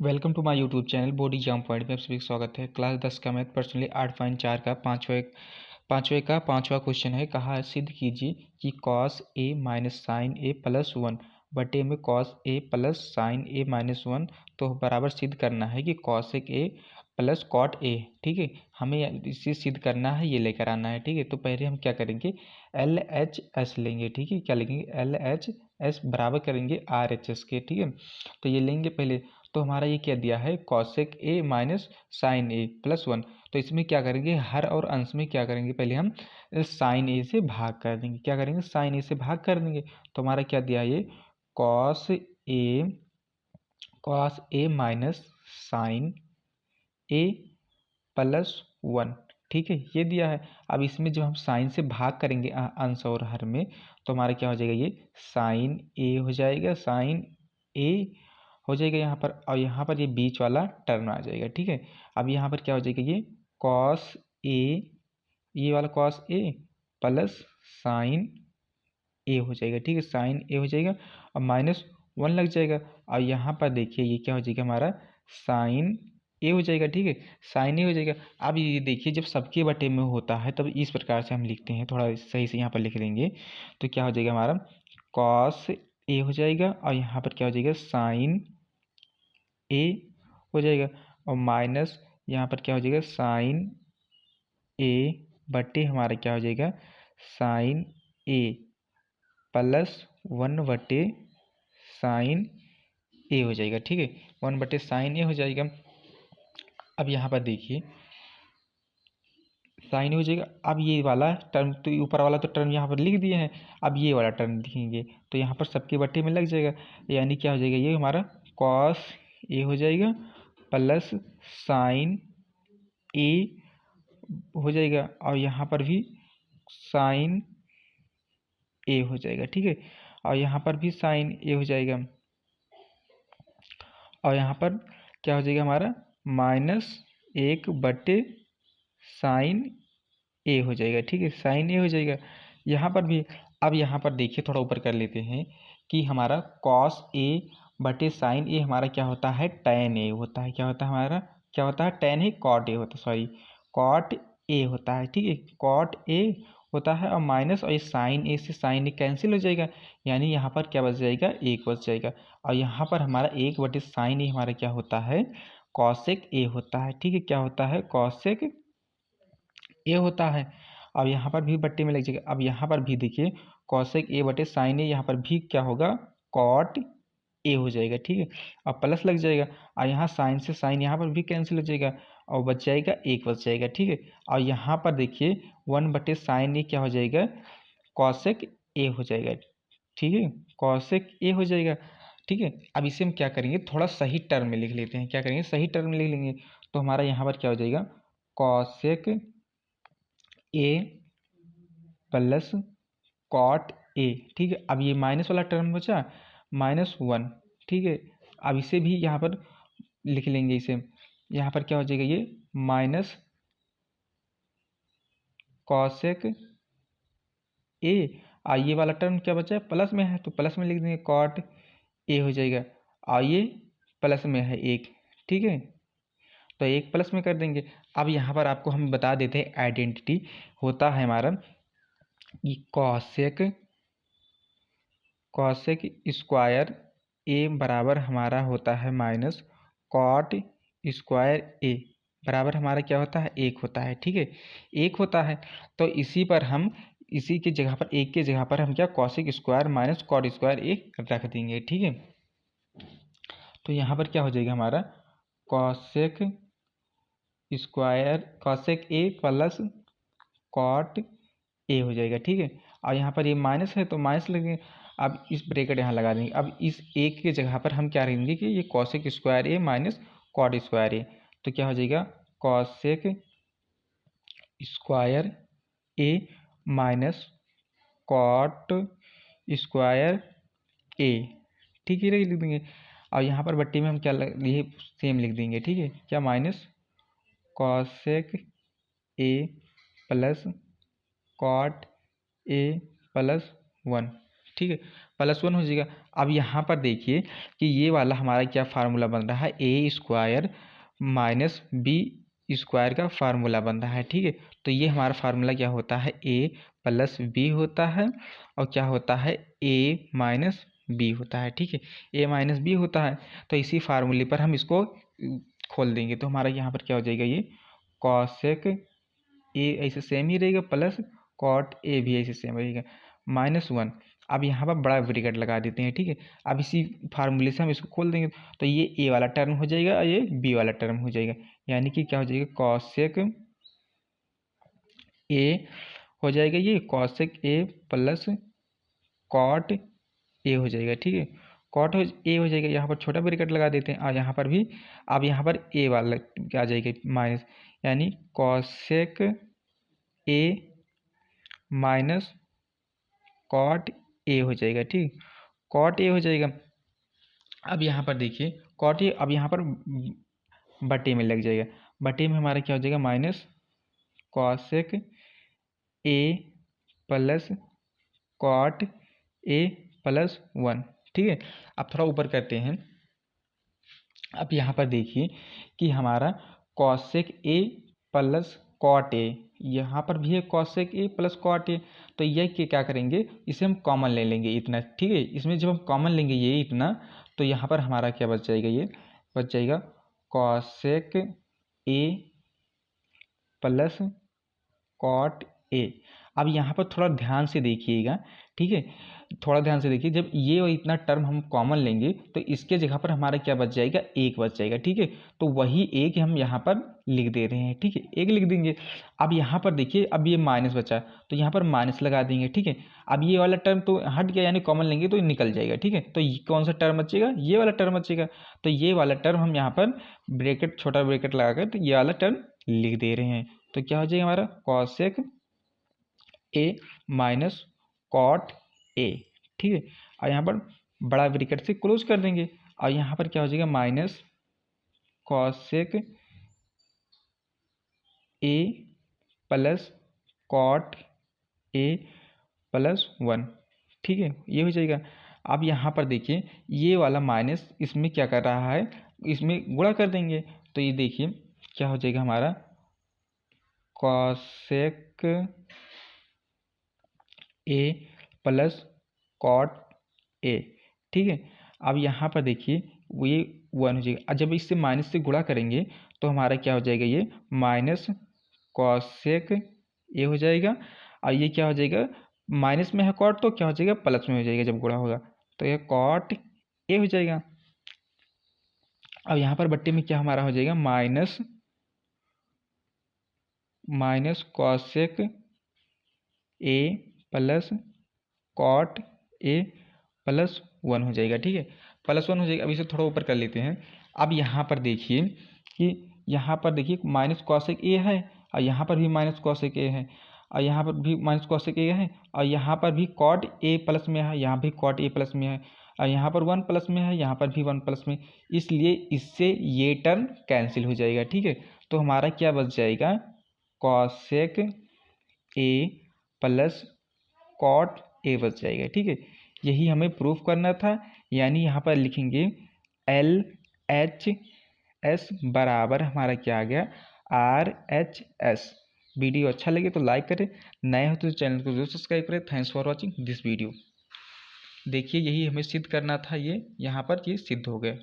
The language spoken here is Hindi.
Welcome to my YouTube channel board exam point में आप सभी का स्वागत है। क्लास 10 का मैथ पर्सनली 8.4 का पाँचवा क्वेश्चन है। कहा है सिद्ध कीजिए कि cos A minus sine A plus one बटे में cos A plus sine A minus one तो बराबर सिद्ध करना है कि cosec A plus cot A. ठीक है, हमें इसे सिद्ध करना है, ये लेकर आना है। ठीक है, तो पहले हम क्या करेंगे, एल एच एस लेंगे। ठीक है, क्या लेंगे, एल एच एस बराबर करेंगे आर एच एस के। ठीक है, तो ये लेंगे पहले। तो हमारा ये क्या दिया है, cosec A minus sine A plus one. तो इसमें क्या करेंगे, हर और अंश में क्या करेंगे, पहले हम साइन ए से भाग कर देंगे। क्या करेंगे, साइन ए से भाग कर देंगे। तो हमारा क्या दिया, ये cos A minus sine A plus one. ठीक है, ये दिया है। अब इसमें जब हम साइन से भाग करेंगे अंश और हर में, तो हमारा क्या हो जाएगा, ये साइन ए हो जाएगा, साइन ए हो जाएगा यहाँ पर, और यहाँ पर ये बीच वाला टर्म आ जाएगा। ठीक है, अब यहाँ पर क्या हो जाएगा, ये कॉस ए, ये वाला कॉस ए प्लस साइन ए हो जाएगा। ठीक है, साइन ए हो जाएगा और माइनस वन लग जाएगा। और यहाँ पर देखिए ये क्या हो जाएगा, हमारा साइन ए हो जाएगा। ठीक है, साइन ए हो जाएगा। अब ये देखिए, जब सबके बटे में होता है तब इस प्रकार से हम लिखते हैं, थोड़ा सही से यहाँ पर लिख देंगे। तो क्या हो जाएगा, हमारा कॉस ए हो जाएगा और यहाँ पर क्या हो जाएगा, साइन ए हो जाएगा, और माइनस यहाँ पर क्या हो जाएगा, साइन ए बटे हमारा क्या हो जाएगा, साइन ए प्लस वन बटे साइन ए हो जाएगा। ठीक है, वन बटे साइन ए हो जाएगा। अब यहाँ पर देखिए साइन ए हो जाएगा। अब ये वाला टर्म, तो ऊपर वाला तो टर्म यहाँ पर लिख दिए हैं, अब ये वाला टर्म लिखेंगे तो यहाँ पर सबके बटे में लग जाएगा। यानी क्या हो जाएगा, ये हमारा कॉस ए हो जाएगा प्लस साइन ए हो जाएगा, और यहाँ पर भी साइन ए हो जाएगा। ठीक है, और यहाँ पर भी साइन ए हो जाएगा, और यहाँ पर क्या हो जाएगा, हमारा माइनस एक बटे साइन ए हो जाएगा। ठीक है, साइन ए हो जाएगा यहाँ पर भी। अब यहाँ पर देखिए, थोड़ा ऊपर कर लेते हैं कि हमारा कॉस ए बटे साइन ए हमारा क्या होता है, टैन ए होता है। क्या होता है हमारा, क्या होता है, टैन ए कॉट ए होता है, सॉरी कॉट ए होता है। ठीक है, कॉट ए होता है, और माइनस, और ये साइन ए से साइन ए कैंसिल हो जाएगा, यानी यहाँ पर क्या बच जाएगा, एक बच जाएगा। और यहाँ पर हमारा एक बटे साइन ए हमारा क्या होता है, कॉसेक ए होता है। ठीक है, क्या होता है, कॉसेक ए होता है। अब यहाँ पर भी बट्टे में लग जाएगा। अब यहाँ पर भी देखिए, कॉसेक ए बटे साइन ए, यहाँ पर भी क्या होगा, कॉट ए हो जाएगा। ठीक है, अब प्लस लग जाएगा, और यहाँ साइन से साइन यहाँ पर भी कैंसिल हो जाएगा, और बच जाएगा एक बच जाएगा। ठीक है, और यहाँ पर देखिए वन बटे साइन ए क्या हो जाएगा, कॉसेक ए हो जाएगा। ठीक है, कॉसेक ए हो जाएगा। ठीक है, अब इसे हम क्या करेंगे, थोड़ा सही टर्म में लिख लेते हैं। क्या करेंगे, सही टर्म में लिख लेंगे। तो हमारा यहाँ पर क्या हो जाएगा, cosec A plus cot A. ठीक है, अब ये माइनस वाला टर्म बचा, माइनस वन। ठीक है, अब इसे भी यहाँ पर लिख लेंगे। इसे यहाँ पर क्या हो जाएगा, ये माइनस कॉसेक ए, ये वाला टर्म क्या बचा है, प्लस में है, तो प्लस में लिख देंगे, कॉट ए हो जाएगा, और ये प्लस में है एक। ठीक है, तो एक प्लस में कर देंगे। अब यहाँ पर आपको हम बता देते हैं, आइडेंटिटी होता है हमारा कि कॉसेक स्क्वायर ए बराबर हमारा होता है माइनस कॉट स्क्वायर ए बराबर हमारा क्या होता है, एक होता है। ठीक है, एक होता है। तो इसी पर हम, इसी की जगह पर, एक की जगह पर हम क्या, cosec square minus cot square A रख देंगे। ठीक है, तो यहाँ पर क्या हो जाएगा, हमारा cosec square, cosec A plus cot A हो जाएगा। ठीक है, और यहाँ पर ये माइनस है तो माइनस लगेंगे। अब इस ब्रैकेट यहाँ लगा देंगे। अब इस एक की जगह पर हम क्या रहेंगे कि ये कॉसेक स्क्वायर ए माइनस कॉट स्क्वायर ए, तो क्या हो जाएगा, कॉसेक स्क्वायर ए माइनस कॉट स्क्वायर ए। ठीक है, लिख देंगे। और यहाँ पर बट्टी में हम क्या ये सेम लिख देंगे। ठीक है, क्या, minus cosec A plus cot A plus one. ठीक है, +1 हो जाएगा। अब यहाँ पर देखिए कि ये वाला हमारा क्या फार्मूला बन रहा है, A² माइनस B² का फार्मूला बन रहा है। ठीक है, तो ये हमारा फार्मूला क्या होता है, A प्लस B होता है और क्या होता है, A माइनस B होता है। ठीक है, A माइनस B होता है। तो इसी फार्मूले पर हम इसको खोल देंगे, तो हमारा यहाँ पर क्या हो जाएगा, ये कॉसेक A ऐसे सेम ही रहेगा प्लस कॉट A भी ऐसे सेम रहेगा -1। अब यहाँ पर बड़ा ब्रैकेट लगा देते हैं। ठीक है, अब इसी फार्मूले से हम इसको खोल देंगे, तो ये A वाला टर्म हो जाएगा और ये B वाला टर्म हो जाएगा, यानी कि क्या हो जाएगा, कॉसेक A हो जाएगा, ये cosec A plus cot A हो जाएगा। ठीक है, कॉट A हो जाएगा, यहाँ पर छोटा ब्रैकेट लगा देते हैं और यहाँ पर भी, अब यहाँ पर A वाला क्या आ जाएगा माइनस, यानी cosec A minus cot A हो जाएगा। ठीक, कॉट A हो जाएगा। अब यहाँ पर देखिए कॉट A, अब यहाँ पर बटे में लग जाएगा, बटे में हमारा क्या हो जाएगा, minus cosec A plus cot A +1। ठीक है, अब थोड़ा ऊपर करते हैं। अब यहाँ पर देखिए कि हमारा cosec A plus cot A, यहाँ पर भी है cosec A plus cot A, तो ये क्या करेंगे, इसे हम कॉमन ले लेंगे इतना। ठीक है, इसमें जब हम कॉमन लेंगे ये इतना, तो यहाँ पर हमारा क्या बच जाएगा, ये बच जाएगा cosec A plus cot A। अब यहाँ पर थोड़ा ध्यान से देखिएगा। ठीक है, थोड़ा ध्यान से देखिए, जब ये और इतना टर्म हम कॉमन लेंगे तो इसके जगह पर हमारा क्या बच जाएगा, 1 बच जाएगा। ठीक है, तो वही 1 हम यहाँ पर लिख दे रहे हैं। ठीक है, 1 लिख देंगे। अब यहाँ पर देखिए, अब ये माइनस बचा तो यहाँ पर माइनस लगा देंगे। ठीक है, अब ये वाला टर्म तो हट गया, यानी कॉमन लेंगे तो निकल जाएगा। ठीक है, तो कौन सा टर्म बचेगा, ये वाला टर्म बचेगा। तो ये वाला टर्म हम यहाँ पर ब्रैकेट, छोटा ब्रैकेट लगाकर तो ये वाला टर्म लिख दे रहे हैं। तो क्या हो जाएगा हमारा, cosec A minus cot A। ठीक है, और यहाँ पर बड़ा ब्रैकेट से क्लोज कर देंगे और यहाँ पर क्या हो जाएगा, minus cosec A plus cot A +1। ठीक है, ये हो जाएगा। अब यहाँ पर देखिए ये वाला माइनस इसमें क्या कर रहा है, इसमें गुणा कर देंगे, तो ये देखिए क्या हो जाएगा हमारा, cosec A plus cot A। ठीक है, अब यहाँ पर देखिए ये 1 हो जाएगा, और जब इससे माइनस से गुणा करेंगे तो हमारा क्या हो जाएगा, ये माइनस कॉसेक A हो जाएगा, और ये क्या हो जाएगा, माइनस में है कॉट तो क्या हो जाएगा, प्लस में हो जाएगा जब गुणा होगा, तो ये कॉट A हो जाएगा। अब यहाँ पर बट्टे में क्या हमारा हो जाएगा, minus cosec A plus cot A +1 हो जाएगा। ठीक है, +1 हो जाएगा। अब इसे थोड़ा ऊपर कर लेते हैं। अब यहाँ पर देखिए कि यहाँ पर देखिए माइनस कॉसेक A है और यहाँ पर भी माइनस कॉसेक A है और यहाँ पर भी माइनस कॉसेक A है और यहाँ पर भी कॉट A प्लस में है, यहाँ भी कॉट A प्लस में है और यहाँ पर 1 प्लस में है, यहाँ पर भी 1 प्लस में, इसलिए इससे ये टर्म कैंसिल हो जाएगा। ठीक है, तो हमारा क्या बच जाएगा, cosec A plus cot A बच जाएगा। ठीक है, यही हमें प्रूफ करना था, यानी यहाँ पर लिखेंगे LHS बराबर हमारा क्या आ गया, RHS। वीडियो अच्छा लगे तो लाइक करें, नए हो तो चैनल को जरूर सब्सक्राइब करें। Thanks for watching this video. देखिए यही हमें सिद्ध करना था, ये यहाँ पर ये सिद्ध हो गया।